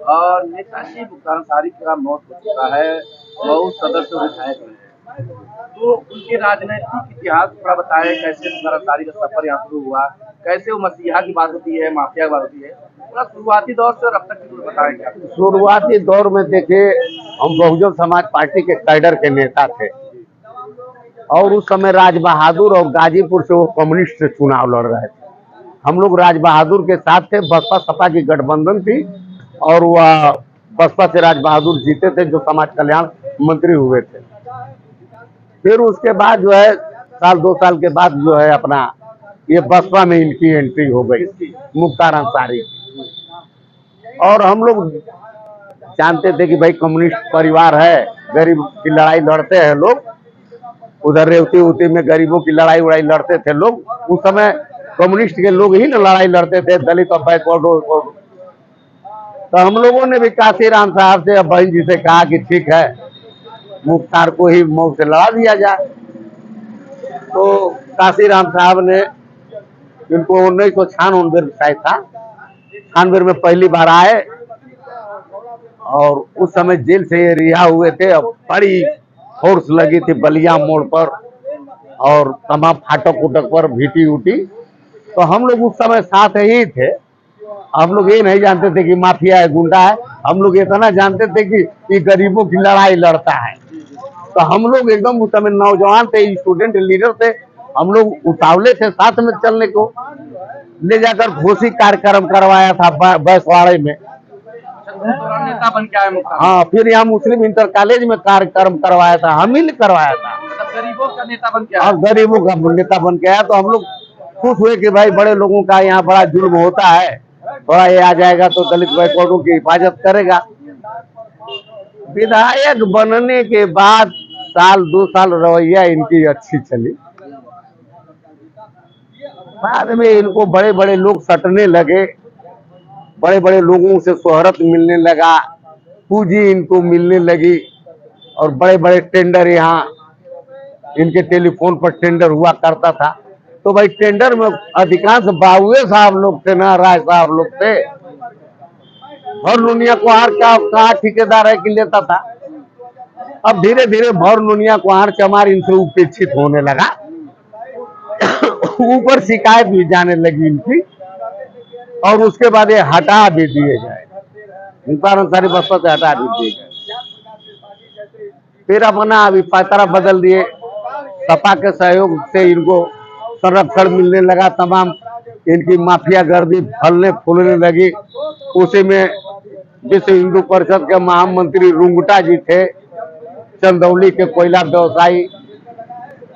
और नेताजी मुख्तार अंसारी का मौत हो चुका है, बहुत सदस्य विधायक रहे हैं। तो उनके राजनीतिक इतिहास थोड़ा बताएं, कैसे मुख्तार अंसारी का सफर यहाँ शुरू हुआ, कैसे वो मसीहा की बात होती है, माफिया की बात होती है, थोड़ा शुरुआती दौर से और अब तक की बताएंगे आप। शुरुआती दौर में देखिए, हम बहुजन समाज पार्टी के कैडर के नेता थे और उस समय राज बहादुर और गाजीपुर से वो कम्युनिस्ट से चुनाव लड़ रहे थे। हम लोग राज बहादुर के साथ थे, बसपा सपा की गठबंधन थी और वह बसपा से राज बहादुर जीते थे, जो समाज कल्याण मंत्री हुए थे। फिर उसके बाद जो है साल 2 साल के बाद जो है अपना ये बसपा में इनकी एंट्री हो गई, मुख्तार अंसारी। और हम लोग जानते थे कि भाई कम्युनिस्ट परिवार है, गरीब की लड़ाई लड़ते हैं लोग, उधर रेवती उती में गरीबों की लड़ाई उड़ाई लड़ते थे लोग। उस समय कम्युनिस्ट के लोग ही ना लड़ाई लड़ते थे, दलित और बैकवर्ड को। तो हम लोगों ने भी काशीराम साहब से, बहन जी से कहा कि ठीक है, मुख्तार को ही मौत से लड़ा दिया जाए। तो काशीराम साहब ने, इनको 1996 शायद था, 96 में पहली बार आए और उस समय जेल से ये रिहा हुए थे। अब बड़ी फोर्स लगी थी बलिया मोड़ पर और तमाम फाटक उटक पर, भीटी उटी। तो हम लोग उस समय साथ ही थे। हम लोग ये नहीं जानते थे कि माफिया है, गुंडा है। हम लोग इतना जानते थे कि ये गरीबों की लड़ाई लड़ता है। तो हम लोग एकदम उस समय नौजवान थे, स्टूडेंट लीडर थे, हम लोग उतावले थे साथ में चलने को। ले जाकर घोषित कार्यक्रम करवाया था बैसवाड़े में। नेता बन के आए मुख्तार। हाँ, फिर यहाँ मुस्लिम इंटर कॉलेज में कार्यक्रम करवाया था, हम ही ने करवाया था। गरीबों का नेता बन के आया। और गरीबों का नेता बन के आया। तो हम लोग खुश हुए कि भाई बड़े लोगों का यहाँ बड़ा जुल्म होता है, थोड़ा ये आ जाएगा तो दलित बैकवर्डों की हिफाजत करेगा। विधायक बनने के बाद साल 2 साल रवैया इनकी अच्छी चली। बाद में इनको बड़े बड़े लोग सटने लगे, बड़े बड़े लोगों से शोहरत मिलने लगा, पूंजी इनको मिलने लगी और बड़े बड़े टेंडर, यहाँ इनके टेलीफोन पर टेंडर हुआ करता था। तो भाई टेंडर में अधिकांश बाबुए साहब लोग थे ना, राय साहब लोग थे। भर नुनिया कुहार का कहा ठेकेदार है कि लेता था। अब धीरे धीरे भर नुनिया कुहार चमार इनसे उपेक्षित होने लगा। ऊपर शिकायत भी जाने लगी इनकी और उसके बाद ये हटा भी दिए गए, मुख्तार अंसारी बसपा से हटा भी दिए गए। फिर अपना अभी पैतरा बदल दिए, सपा के सहयोग से इनको संरक्षण मिलने लगा, तमाम इनकी माफिया गर्दी फलने फूलने लगी। उसी में विश्व हिंदू परिषद के महामंत्री रुंगटा जी थे, चंदौली के कोयला व्यवसायी,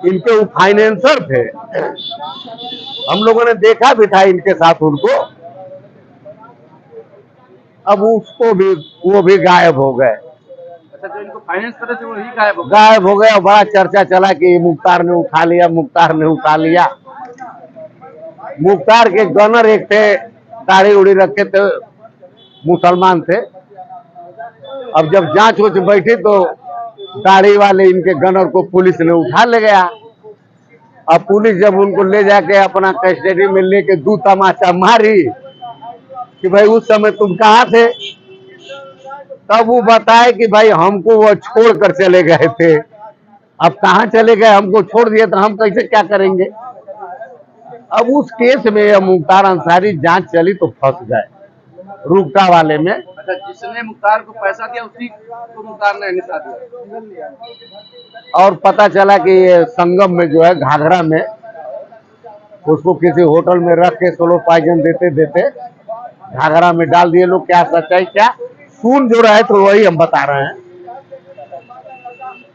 इनके वो फाइनेंसर थे। हम लोगों ने देखा भी था इनके साथ उनको। अब उसको भी, वो भी गायब हो गए। अच्छा, जो इनको फाइनेंस करे थे वही गायब हो गए। और बड़ा चर्चा चला कि मुख्तार ने उठा लिया, मुख्तार ने उठा लिया। मुख्तार के गनर एक थे, दाढ़ी उड़ी रखे थे, मुसलमान थे। अब जब जांच हो बैठी तो दाढ़ी वाले इनके गनर को पुलिस ने उठा ले गया। अब पुलिस जब उनको ले जाके अपना कस्टडी में लेके 2 तमाचा मारी कि भाई उस समय तुम कहाँ थे, तब वो बताए कि भाई हमको वो छोड़ कर चले गए थे। अब कहाँ चले गए, हमको छोड़ दिए तो हम कैसे क्या करेंगे। अब उस केस में मुख्तार अंसारी जांच चली तो फंस गए रुकटा वाले में। अच्छा, जिसने मुख्तार को पैसा दिया उसी को मुख्तार ने निशा दिया। और पता चला कि ये संगम में जो है घाघरा में उसको किसी होटल में रख के सोलो पॉइजन देते देते घाघरा में डाल दिए लोग। क्या सच्चाई क्या सुन जो रहे तो वही हम बता रहे हैं।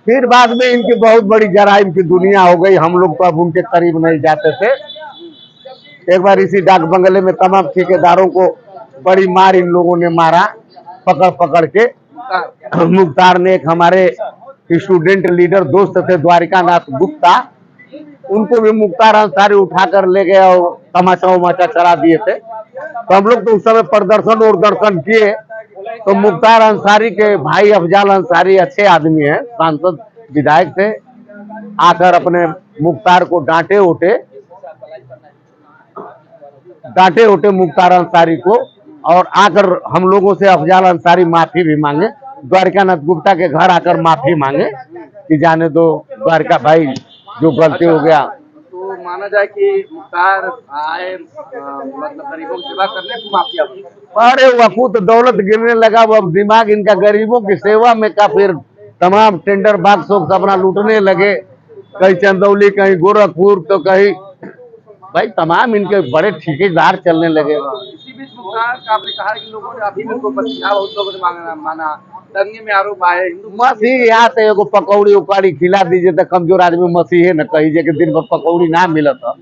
फिर बाद में इनकी बहुत बड़ी जराइम की दुनिया हो गई। हम लोग तो अब उनके करीब नहीं जाते थे। एक बार इसी डाक बंगले में तमाम ठेकेदारों को बड़ी मार इन लोगों ने मारा, पकड़ पकड़ के। मुख्तार ने, एक हमारे स्टूडेंट लीडर दोस्त थे द्वारिका नाथ गुप्ता, उनको भी मुख्तार अंसारी उठाकर ले गए और तमाचा उमाचा चला दिए थे। तो हम लोग तो उस समय प्रदर्शन और दर्शन किए। तो मुख्तार अंसारी के भाई अफजाल अंसारी अच्छे आदमी हैं, सांसद विधायक थे, आकर अपने मुख्तार को डांटे उठे मुख्तार अंसारी को और आकर हम लोगों से अफजाल अंसारी माफी भी मांगे, द्वारकानाथ गुप्ता के घर आकर माफी मांगे कि जाने दो द्वारका भाई, जो गलती हो गया। तो माना जाए कि मुख्तार आए मतलब गरीबों की सेवा करने को माफिया बने। अरे वकूत दौलत गिरने लगा, अब दिमाग इनका गरीबों की सेवा में का, फिर तमाम टेंडर बाक्सों अपना लूटने लगे, कहीं चंदौली, कहीं गोरखपुर, तो कहीं भाई तमाम इनके बड़े ठेकेदार चलने लगे। इसी बीच मुख्तार का आपने कहा कि लोगों ने अभी को बच्चा बहुत लोगों ने माना, दंगे में आरोप आए। मसीह यहाँ से एगो पकौड़ी उकौड़ी खिला दीजिए तो कमजोर आदमी मसीहे न कही कि दिन भर पकौड़ी ना मिलत है,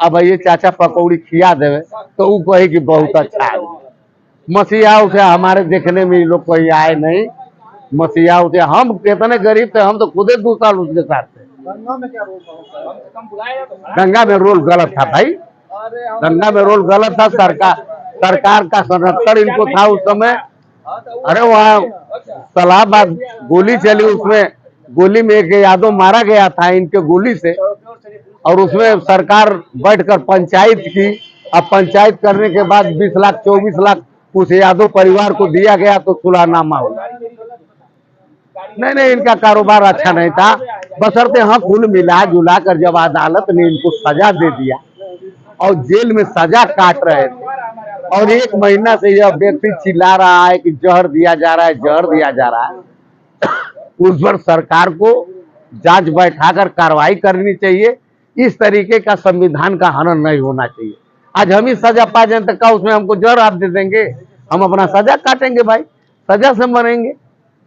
अब ये चाचा पकौड़ी खिया देवे तो वो कहे कि बहुत अच्छा है। मसीहा उसे हमारे देखने में लोग कहीं आए नहीं, मसीहा उसे, हम कितने गरीब थे, हम तो खुदे 2 साल उसके साथ थे। दंगा में क्या रोल था? दंगा में रोल गलत था भाई, दंगा में रोल गलत था। सरकार का 77 इनको था उस समय। अरे वहाँ सलाहबाद गोली चली, उसमें गोली में एक यादव मारा गया था इनके गोली से, और उसमें सरकार बैठकर पंचायत की। अब पंचायत करने के बाद 20 लाख 24 लाख उस यादव परिवार को दिया गया, तो सुलहनामा हुआ। नहीं, इनका कारोबार अच्छा नहीं था, बशर्ते हाँ कुल मिला जुला कर जब अदालत ने इनको सजा दे दिया और जेल में सजा काट रहे थे, और 1 महीना से यह व्यक्ति चिल्ला रहा है कि जहर दिया जा रहा है, जहर दिया जा रहा है, उस पर सरकार को जांच बैठाकर कार्रवाई करनी चाहिए। इस तरीके का संविधान का हनन नहीं होना चाहिए। आज हम ही सजा पा जाए तो क्या उसमें हमको जहर आप दे देंगे? हम अपना सजा काटेंगे भाई, सजा से मरेंगे।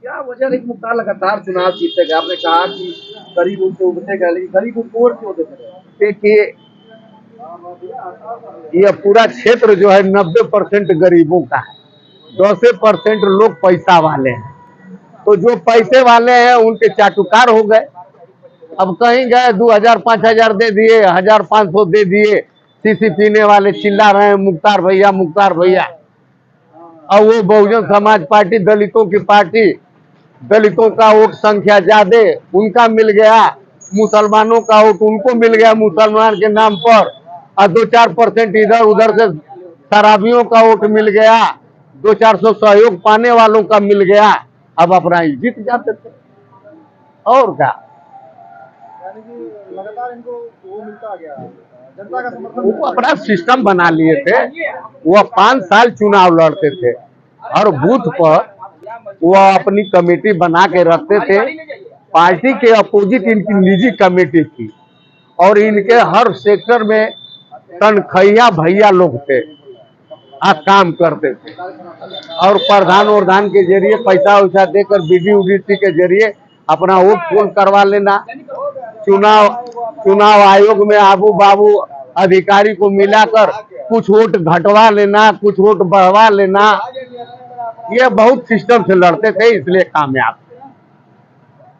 क्या वजह है कि मुख्तार लगातार चुनाव जीतते गए? आपने कहा कि गरीब उनसे उभरते गए, लेकिन गरीब उनको क्यों देते गए? देखिए, यह पूरा क्षेत्र जो है 90% गरीबों का है, 10% लोग पैसा वाले हैं। तो जो पैसे वाले हैं उनके चाटुकार हो गए। अब कहीं गए 2000 5000 दे दिए, 1500 दे दिए, शीशी पीने वाले चिल्ला रहे हैं मुख्तार भैया, मुख्तार भैया। और वो बहुजन समाज पार्टी दलितों की पार्टी, दलितों का वोट संख्या ज्यादा उनका मिल गया, मुसलमानों का वोट उनको मिल गया मुसलमान के नाम पर, और 2-4% इधर उधर से शराबियों का वोट मिल गया, 200-400 सहयोग पाने वालों का मिल गया। अब अपना जीत जाते थे और क्या। लगातार इनको वो मिलता गया, जनता का समर्थन, वो अपना सिस्टम बना लिए थे। वो 5 साल चुनाव लड़ते थे, हर बूथ पर वो अपनी कमेटी बना के रखते थे। पार्टी के अपोजिट इनकी निजी कमेटी थी, और इनके हर सेक्टर में तनखैया भैया लोग थे, काम करते थे, और प्रधान के जरिए पैसा वैसा देकर बीडीसी के जरिए अपना वोट पोल करवा लेना। चुनाव आयोग में आबू बाबू अधिकारी को मिलाकर कुछ वोट घटवा लेना, कुछ वोट बढ़वा लेना। ये बहुत सिस्टम से लड़ते थे, इसलिए कामयाब।